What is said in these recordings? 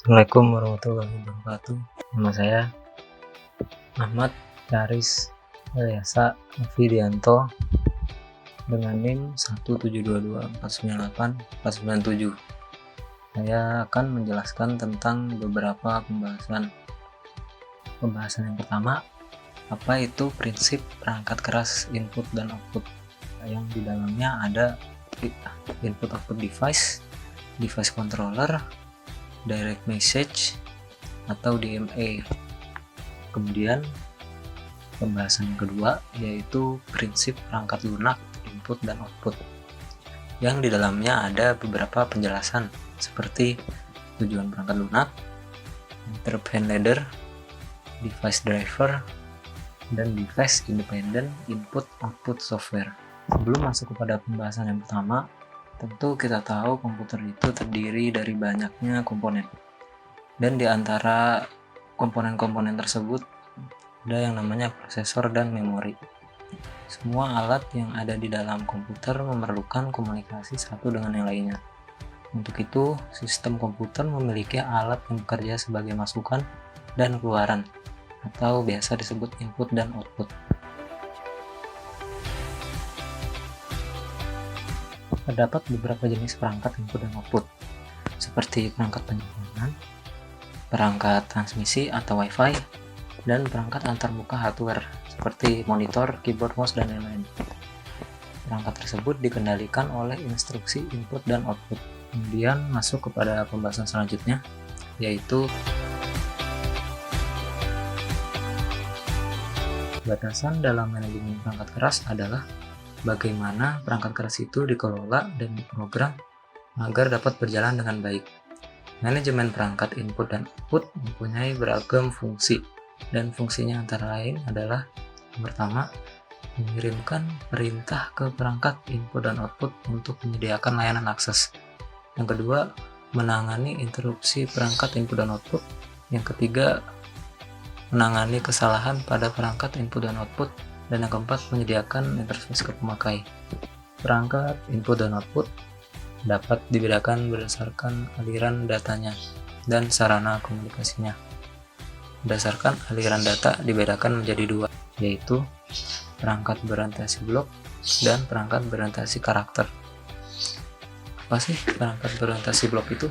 Assalamualaikum warahmatullahi wabarakatuh. Nama saya Ahmad Charis Elyasa Novidianto dengan NIM 1722498 Saya akan menjelaskan tentang beberapa pembahasan yang pertama, apa itu prinsip perangkat keras input dan output, yang di dalamnya ada input output device, device controller, direct message atau DMA. Kemudian pembahasan yang kedua yaitu prinsip perangkat lunak input dan output, yang di dalamnya ada beberapa penjelasan seperti tujuan perangkat lunak, interface ladder, device driver, dan device independent input output software. Sebelum masuk kepada pembahasan yang pertama, tentu kita tahu komputer itu terdiri dari banyaknya komponen, dan di antara komponen-komponen tersebut ada yang namanya prosesor dan memori. Semua alat yang ada di dalam komputer memerlukan komunikasi satu dengan yang lainnya. Untuk itu, sistem komputer memiliki alat yang bekerja sebagai masukan dan keluaran, atau biasa disebut input dan output. Terdapat beberapa jenis perangkat input dan output, seperti perangkat penyimpanan, perangkat transmisi atau WiFi, dan perangkat antarmuka hardware seperti monitor, keyboard, mouse, dan lain-lain. Perangkat tersebut dikendalikan oleh instruksi input dan output. Kemudian masuk kepada pembahasan selanjutnya, yaitu batasan dalam manajemen perangkat keras adalah bagaimana perangkat keras itu dikelola dan diprogram agar dapat berjalan dengan baik. Manajemen perangkat input dan output mempunyai beragam fungsi, dan fungsinya antara lain adalah yang pertama, mengirimkan perintah ke perangkat input dan output untuk menyediakan layanan akses. Yang kedua, menangani interupsi perangkat input dan output. Yang ketiga, menangani kesalahan pada perangkat input dan output. Dan yang keempat, menyediakan interface ke pemakai. Perangkat input dan output dapat dibedakan berdasarkan aliran datanya dan sarana komunikasinya. Berdasarkan aliran data dibedakan menjadi dua, yaitu perangkat berorientasi blok dan perangkat berorientasi karakter. Apa sih perangkat berorientasi blok itu?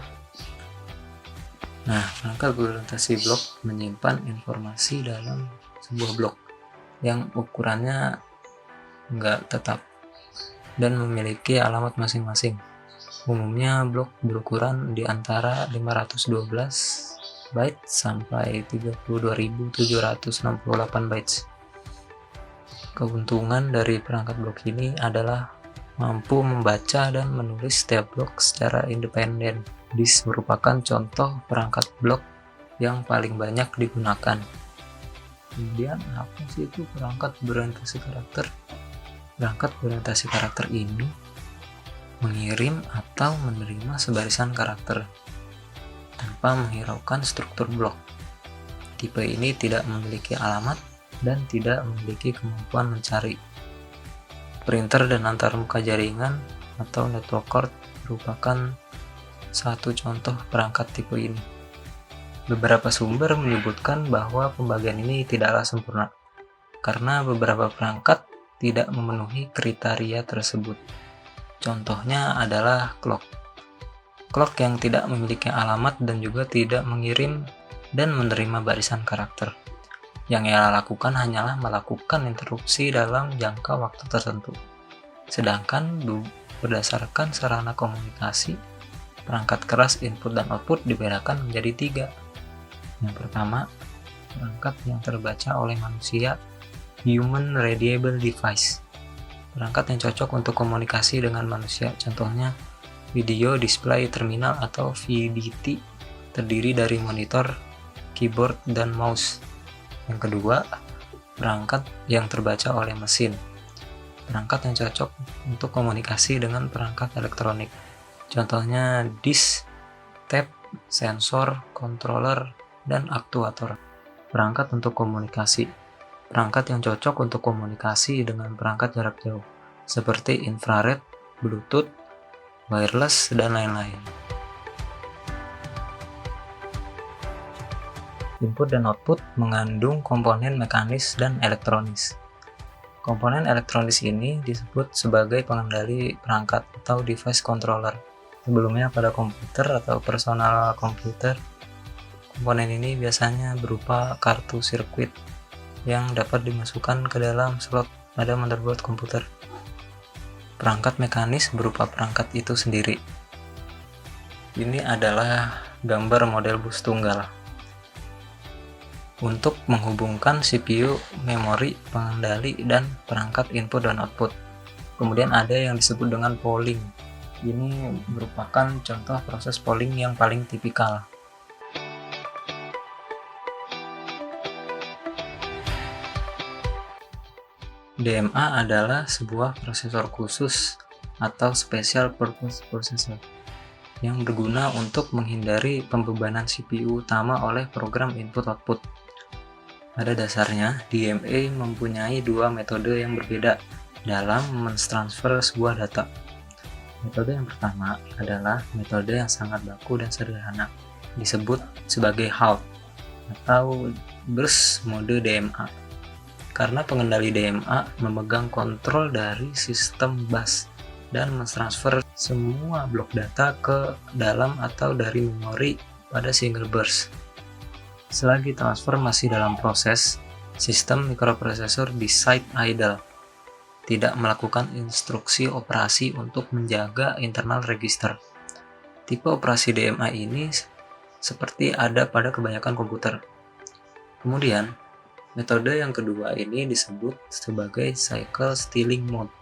Nah, perangkat berorientasi blok menyimpan informasi dalam sebuah blok yang ukurannya nggak tetap dan memiliki alamat masing-masing. Umumnya blok berukuran di antara 512 bytes sampai 32.768 bytes. Keuntungan dari perangkat blok ini adalah mampu membaca dan menulis setiap blok secara independen. Disk merupakan contoh perangkat blok yang paling banyak digunakan. Kemudian apa sih itu perangkat berorientasi karakter? Perangkat berorientasi karakter ini mengirim atau menerima sebarisan karakter tanpa menghiraukan struktur blok. Tipe ini tidak memiliki alamat dan tidak memiliki kemampuan mencari. Printer dan antarmuka jaringan atau network card merupakan satu contoh perangkat tipe ini. Beberapa sumber menyebutkan bahwa pembagian ini tidaklah sempurna, karena beberapa perangkat tidak memenuhi kriteria tersebut. Contohnya adalah clock. Clock yang tidak memiliki alamat dan juga tidak mengirim dan menerima barisan karakter. Yang ia lakukan hanyalah melakukan interupsi dalam jangka waktu tertentu. Sedangkan berdasarkan sarana komunikasi, perangkat keras input dan output dibedakan menjadi 3. Yang pertama, perangkat yang terbaca oleh manusia, Human Readable Device. Perangkat yang cocok untuk komunikasi dengan manusia, contohnya Video Display Terminal atau VDT, terdiri dari monitor, keyboard, dan mouse. Yang kedua, perangkat yang terbaca oleh mesin. Perangkat yang cocok untuk komunikasi dengan perangkat elektronik, contohnya disk, tab, sensor, controller, dan aktuator. Perangkat untuk komunikasi. Perangkat yang cocok untuk komunikasi dengan perangkat jarak jauh, seperti infrared, Bluetooth, wireless, dan lain-lain. Input dan output mengandung komponen mekanis dan elektronis. Komponen elektronis ini disebut sebagai pengendali perangkat atau device controller. Sebelumnya pada komputer atau personal komputer, komponen ini biasanya berupa kartu sirkuit yang dapat dimasukkan ke dalam slot pada motherboard komputer. Perangkat mekanis berupa perangkat itu sendiri. Ini adalah gambar model bus tunggal untuk menghubungkan CPU, memori, pengendali, dan perangkat input dan output. Kemudian ada yang disebut dengan polling. Ini merupakan contoh proses polling yang paling tipikal. DMA adalah sebuah prosesor khusus atau Special Purpose Processor yang berguna untuk menghindari pembebanan CPU utama oleh program input-output. Pada dasarnya, DMA mempunyai dua metode yang berbeda dalam mentransfer sebuah data. Metode yang pertama adalah metode yang sangat baku dan sederhana, disebut sebagai halt atau burst mode DMA. Karena pengendali DMA memegang kontrol dari sistem bus dan mentransfer semua blok data ke dalam atau dari memori pada single burst. Selagi transfer masih dalam proses, sistem mikroprosesor di site idle, tidak melakukan instruksi operasi untuk menjaga internal register. Tipe operasi DMA ini seperti ada pada kebanyakan komputer. Kemudian, metode yang kedua ini disebut sebagai cycle stealing mode.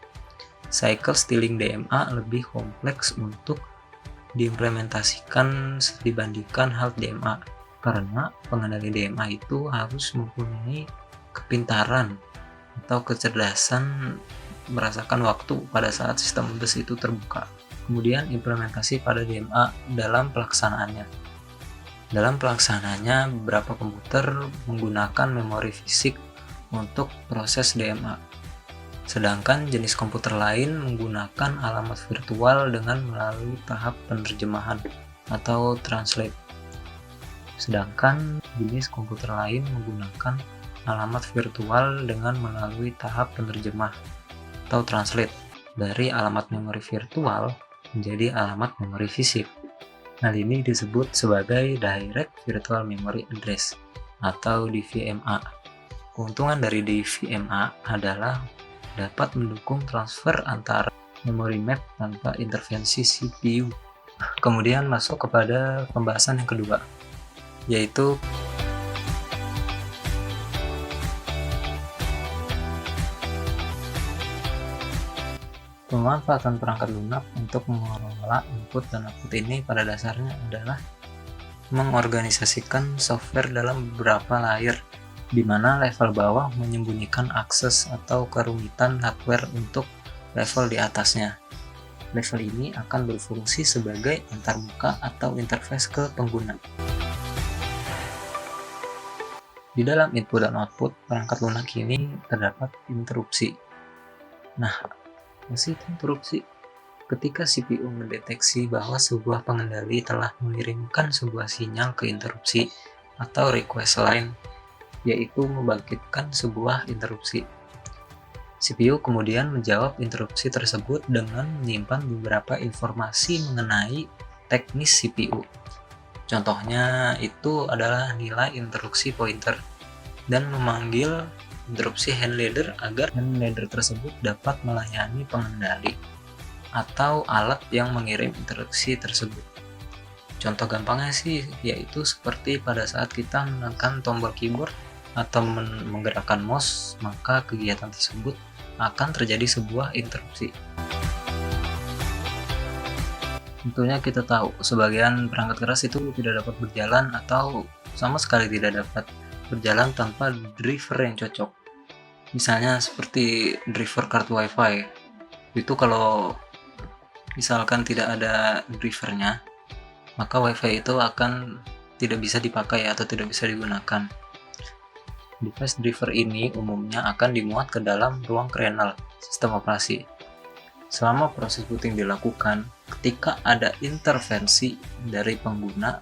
Cycle stealing DMA lebih kompleks untuk diimplementasikan dibandingkan halt DMA. Karena pengendali DMA itu harus mempunyai kepintaran atau kecerdasan merasakan waktu pada saat sistem bus itu terbuka. Kemudian implementasi pada DMA dalam pelaksanaannya. Dalam pelaksanaannya, beberapa komputer menggunakan memori fisik untuk proses DMA. Sedangkan jenis komputer lain menggunakan alamat virtual dengan melalui tahap penerjemahan atau translate. Sedangkan jenis komputer lain menggunakan alamat virtual dengan melalui tahap penerjemah atau translate dari alamat memori virtual menjadi alamat memori fisik. Hal ini disebut sebagai Direct Virtual Memory Address atau DVMA. Keuntungan dari DVMA adalah dapat mendukung transfer antara memory map tanpa intervensi CPU. Kemudian masuk kepada pembahasan yang kedua, yaitu pemanfaatan perangkat lunak untuk mengelola input dan output. Ini pada dasarnya adalah mengorganisasikan software dalam beberapa layer, di mana level bawah menyembunyikan akses atau kerumitan hardware untuk level di atasnya. Level ini akan berfungsi sebagai antarmuka atau interface ke pengguna. Di dalam input dan output perangkat lunak ini terdapat interupsi. Nah, apa sih interupsi? Ketika CPU mendeteksi bahwa sebuah pengendali telah mengirimkan sebuah sinyal ke interupsi atau request line, yaitu membangkitkan sebuah interupsi. CPU kemudian menjawab interupsi tersebut dengan menyimpan beberapa informasi mengenai teknis CPU. Contohnya itu adalah nilai interupsi pointer dan memanggil interupsi handler agar handler tersebut dapat melayani pengendali atau alat yang mengirim interupsi tersebut. Contoh gampangnya sih yaitu seperti pada saat kita menekan tombol keyboard atau menggerakkan mouse, maka kegiatan tersebut akan terjadi sebuah interupsi. Tentunya kita tahu sebagian perangkat keras itu tidak dapat berjalan atau sama sekali tidak dapat berjalan tanpa driver yang cocok. Misalnya seperti driver kartu WiFi. Itu kalau misalkan tidak ada drivernya, maka WiFi itu akan tidak bisa dipakai atau tidak bisa digunakan. Device driver ini umumnya akan dimuat ke dalam ruang kernel sistem operasi. Selama proses booting dilakukan, ketika ada intervensi dari pengguna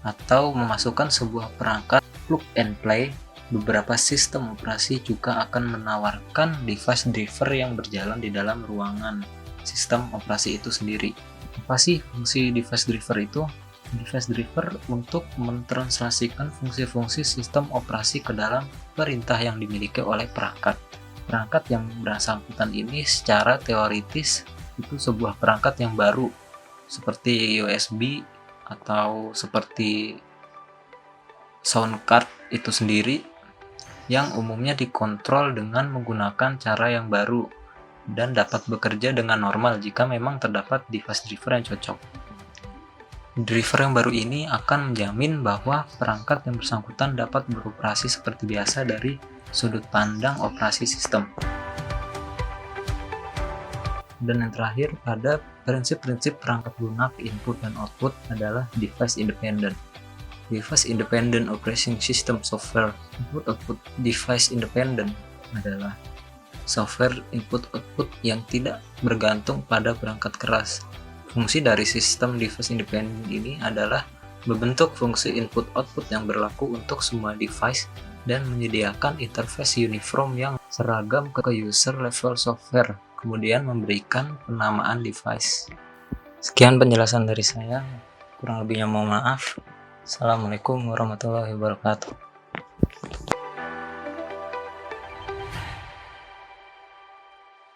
atau memasukkan sebuah perangkat plug and play, beberapa sistem operasi juga akan menawarkan device driver yang berjalan di dalam ruangan sistem operasi itu sendiri. Apa sih fungsi device driver itu? Device driver untuk mentranslasikan fungsi-fungsi sistem operasi ke dalam perintah yang dimiliki oleh perangkat. Perangkat yang bersangkutan ini secara teoritis itu sebuah perangkat yang baru, seperti USB atau seperti sound card itu sendiri, yang umumnya dikontrol dengan menggunakan cara yang baru dan dapat bekerja dengan normal jika memang terdapat device driver yang cocok. Driver yang baru ini akan menjamin bahwa perangkat yang bersangkutan dapat beroperasi seperti biasa dari sudut pandang operasi sistem. Dan yang terakhir, pada prinsip-prinsip perangkat lunak input dan output adalah device independent. Device independent operation system software input-output. Device independent adalah software input-output yang tidak bergantung pada perangkat keras. Fungsi dari sistem device independent ini adalah membentuk fungsi input-output yang berlaku untuk semua device dan menyediakan interface uniform yang seragam ke user level software, kemudian memberikan penamaan device. Sekian penjelasan dari saya, kurang lebihnya mohon maaf. Assalamualaikum warahmatullahi wabarakatuh.